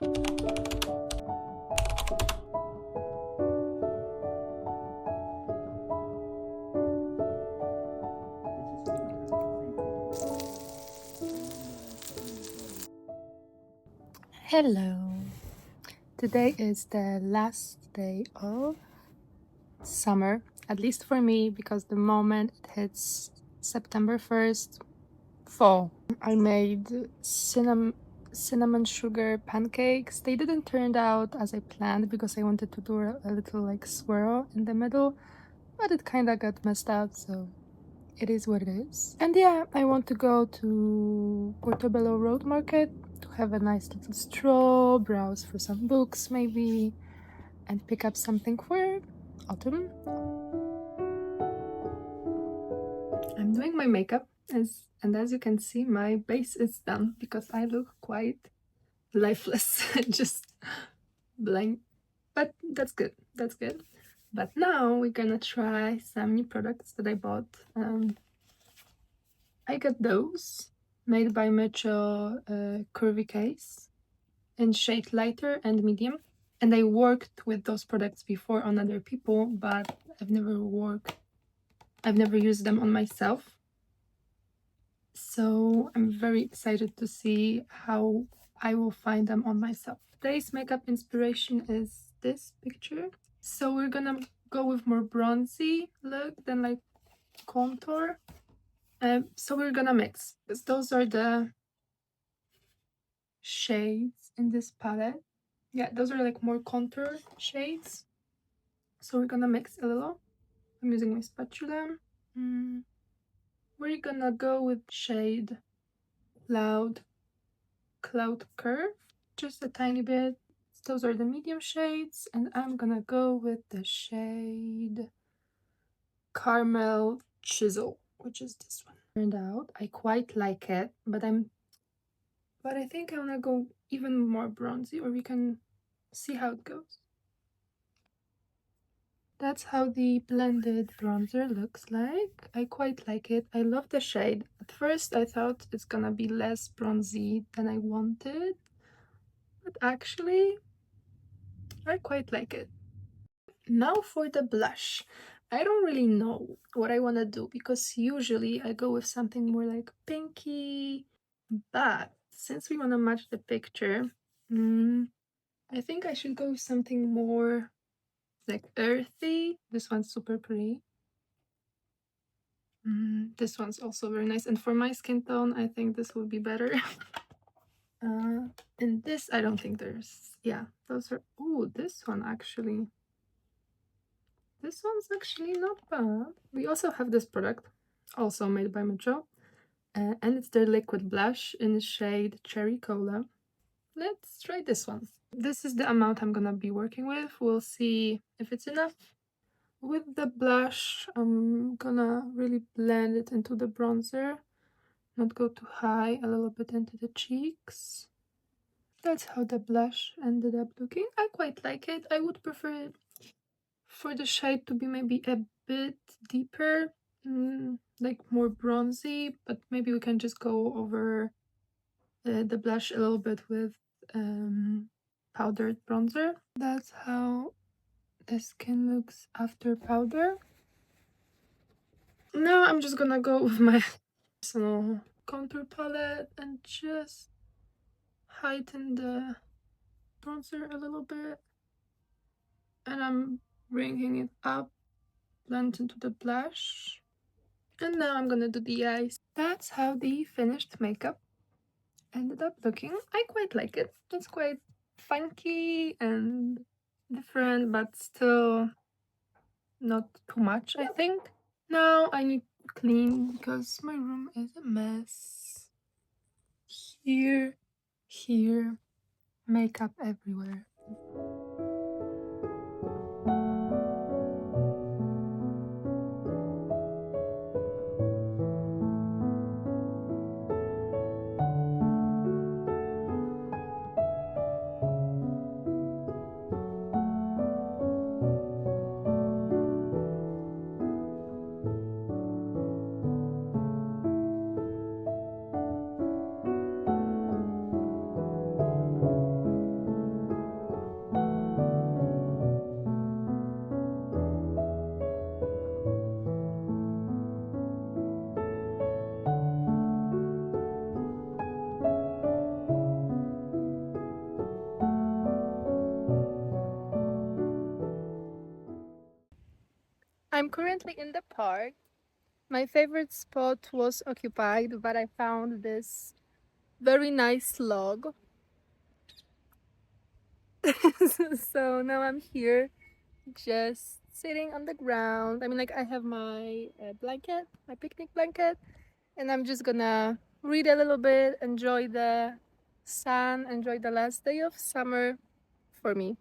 Hello. Today is the last day of summer, at least for me, because the moment it hits September 1st, fall. I made cinnamon sugar pancakes. They didn't turn out as I planned because I wanted to do a little like swirl in the middle, but it kind of got messed up, so it is what it is. And yeah, I want to go to Portobello Road Market to have a nice little stroll, browse for some books maybe, and pick up something for autumn. I'm doing my makeup, and as you can see, my base is done because I look quite lifeless, just blank. But that's good, that's good. But now we're gonna try some new products that I bought. I got those made by Mitchell curvy case in shade lighter and medium, and I worked with those products before on other people, but I've never used them on myself, so I'm very excited to see how I will find them on myself. Today's makeup inspiration is this picture, so we're gonna go with more bronzy look than like contour. So we're gonna mix, because those are the shades in this palette. Yeah, those are like more contour shades. So we're gonna mix a little. I'm using my spatula. We're gonna go with shade Cloud Curve, just a tiny bit. Those are the medium shades, and I'm gonna go with the shade Caramel Chisel, which is this one. Turned out, I quite like it, but I think I wanna go even more bronzy, or we can see how it goes. That's how the blended bronzer looks like. I quite like it. I love the shade. At first I thought it's gonna be less bronzy than I wanted, but actually I quite like it. Now for the blush. I don't really know what I want to do because usually I go with something more like pinky, but since we want to match the picture, I think I should go with something more like earthy. This one's super pretty. This one's also very nice, and for my skin tone I think this would be better. And this, I don't think there's, yeah, those are, oh, this one's actually not bad. We also have this product, also made by Mitchell, and it's their liquid blush in the shade Cherry Cola. Let's try this one. This is the amount I'm gonna be working with. We'll see if it's enough. With the blush, I'm gonna really blend it into the bronzer, not go too high, a little bit into the cheeks. That's how the blush ended up looking. I quite like it. I would prefer it for the shade to be maybe a bit deeper, like more bronzy, but maybe we can just go over the blush a little bit with powdered bronzer. That's how the skin looks after powder. Now I'm just gonna go with my personal contour palette and just heighten the bronzer a little bit, and I'm bringing it up, blend into the blush, and now I'm gonna do the eyes. That's how the finished makeup ended up looking. I quite like it. It's quite funky and different, but still not too much, I think. Now I need to clean because my room is a mess. Here, makeup everywhere. I'm currently in the park. My favorite spot was occupied, but I found this very nice log. So now I'm here just sitting on the ground. I mean, like, I have my blanket, my picnic blanket, and I'm just gonna read a little bit, enjoy the sun, enjoy the last day of summer for me.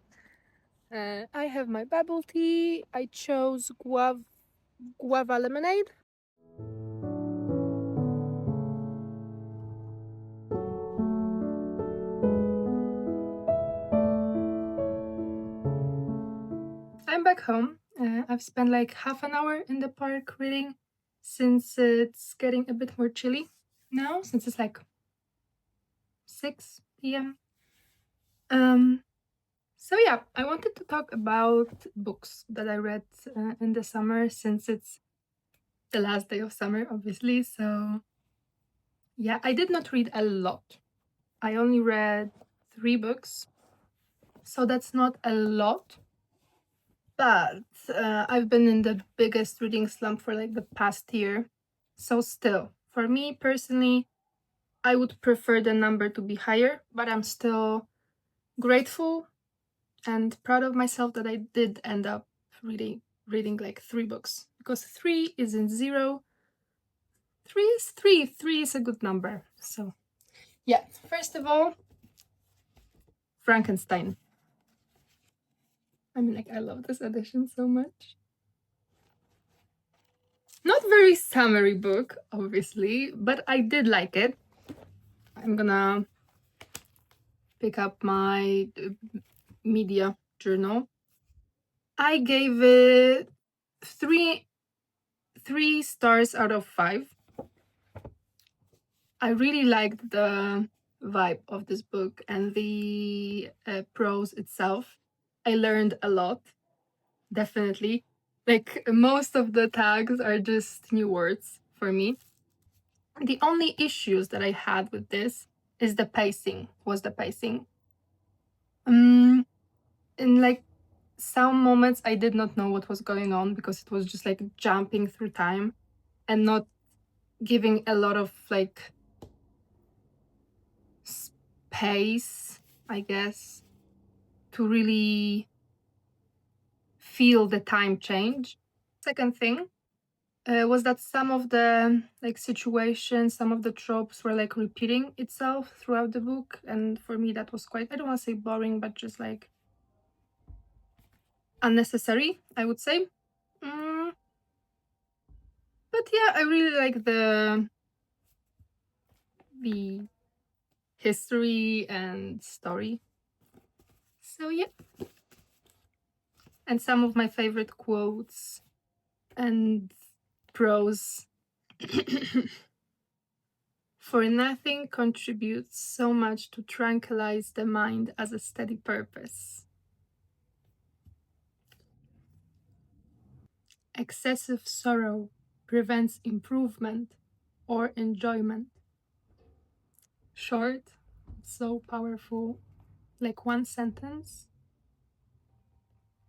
I have my bubble tea. I chose guava lemonade. I'm back home. I've spent like half an hour in the park reading since it's getting a bit more chilly now, since it's like 6 p.m. Um, so yeah, I wanted to talk about books that I read in the summer since it's the last day of summer, obviously. So yeah, I did not read a lot. I only read 3 books, so that's not a lot. But I've been in the biggest reading slump for like the past year. So still, for me personally, I would prefer the number to be higher, but I'm still grateful and proud of myself that I did end up reading like 3 books, because 3 isn't 0. 3 is 3. 3 is a good number. So yeah, first of all, Frankenstein. I mean, like, I love this edition so much. Not very summery book, obviously, but I did like it. I'm gonna pick up my media journal. I gave it three stars out of 5. I really liked the vibe of this book and the prose itself. I learned a lot, definitely. Like, most of the tags are just new words for me. The only issues that I had with this is the pacing. In like some moments I did not know what was going on because it was just like jumping through time and not giving a lot of like space, I guess, to really feel the time change. Second thing was that some of the like situations, some of the tropes were like repeating itself throughout the book, and for me that was quite, I don't want to say boring, but just like unnecessary, I would say. But yeah, I really like the history and story. So yeah. And some of my favorite quotes and prose. For nothing contributes so much to tranquilize the mind as a steady purpose. Excessive sorrow prevents improvement or enjoyment. Short, so powerful, like one sentence.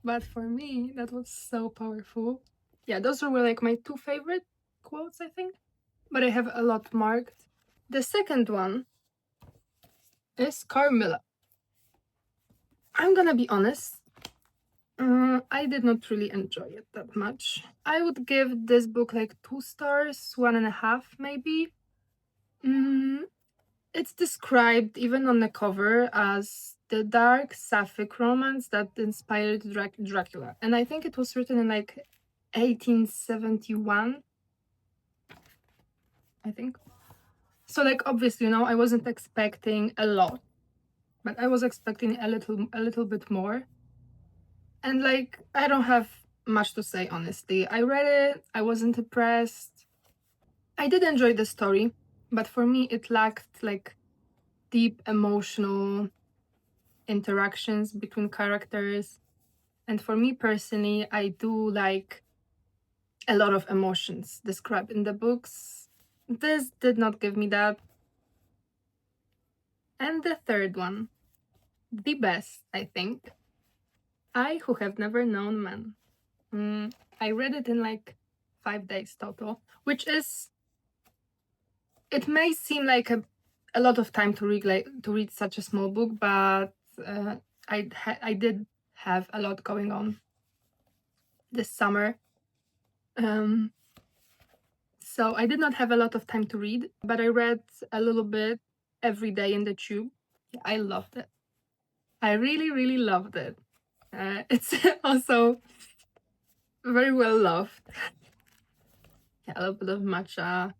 But for me, that was so powerful. Yeah, those were like my 2 favorite quotes, I think. But I have a lot marked. The second one is Carmilla. I'm gonna be honest, I did not really enjoy it that much. I would give this book like 2 stars, 1.5 maybe. It's described even on the cover as the dark sapphic romance that inspired Dracula. And I think it was written in like 1871, I think. So like, obviously, I wasn't expecting a lot, but I was expecting a little bit more. And like, I don't have much to say, honestly. I read it, I wasn't impressed. I did enjoy the story, but for me it lacked like deep emotional interactions between characters. And for me personally, I do like a lot of emotions described in the books. This did not give me that. And the third one, the best, I think, I Who Have Never Known Men. I read it in like 5 days total, which is, it may seem like a lot of time to read such a small book, but I did have a lot going on this summer. So I did not have a lot of time to read, but I read a little bit every day in the tube. I loved it. I really, really loved it. It's also very well loved. Yeah, a little bit of matcha,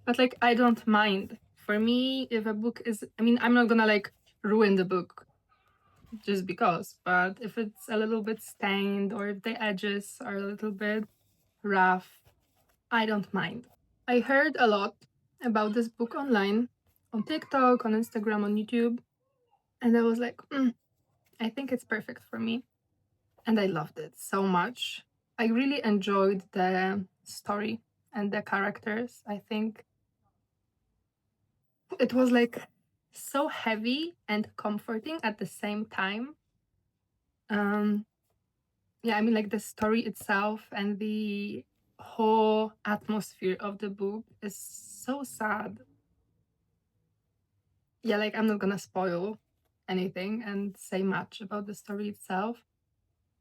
but like I don't mind. For me, if a book is, I mean, I'm not gonna like ruin the book just because, but if it's a little bit stained or if the edges are a little bit rough, I don't mind. I heard a lot about this book online, on TikTok, on Instagram, on YouTube, and I was like, I think it's perfect for me. And I loved it so much. I really enjoyed the story and the characters. I think it was like so heavy and comforting at the same time. Yeah, I mean, like the story itself and the whole atmosphere of the book is so sad. Yeah, like I'm not gonna spoil anything and say much about the story itself,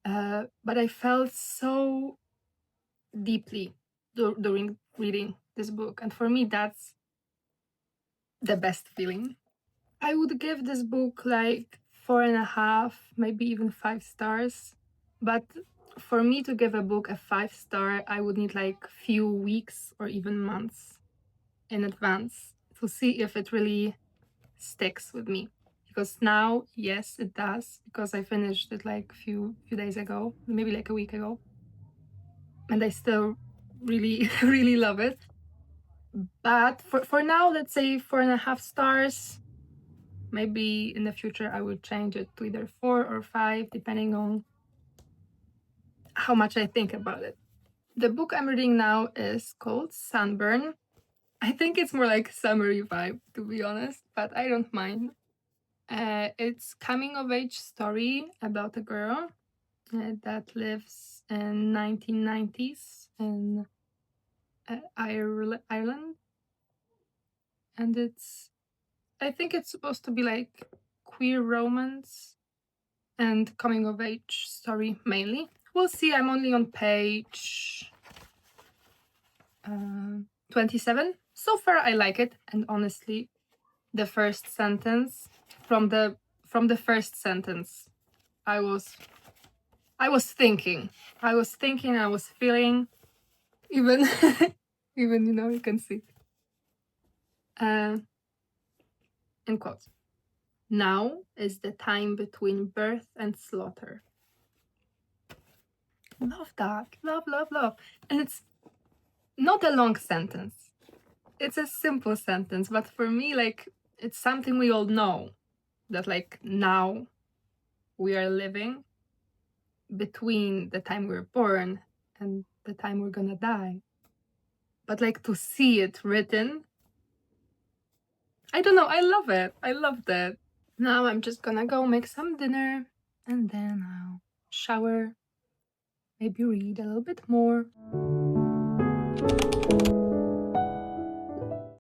but I felt so deeply during reading this book, and for me that's the best feeling. I would give this book like 4.5, maybe even 5 stars, but for me to give a book a 5 star, I would need like few weeks or even months in advance to see if it really sticks with me. Because now, yes, it does, because I finished it like few days ago, maybe like a week ago, and I still really really love it. But for now, let's say 4.5 stars. Maybe in the future I will change it to either 4 or 5, depending on how much I think about it. The book I'm reading now is called Sunburn. I think it's more like summery vibe, to be honest, but I don't mind. It's coming of age story about a girl that lives in 1990s in Ireland, and I think it's supposed to be like queer romance and coming of age story mainly. We'll see. I'm only on page 27. So far I like it, and honestly, the first sentence, from the first sentence, I was thinking, I was feeling, even even you can see in quotes, now is the time between birth and slaughter. Love that. Love. And it's not a long sentence. It's a simple sentence, but for me, like, it's something we all know, that like now we are living between the time we're born and the time we're gonna die. But like to see it written, I don't know, I love it. I loved it. Now I'm just gonna go make some dinner and then I'll shower, maybe read a little bit more.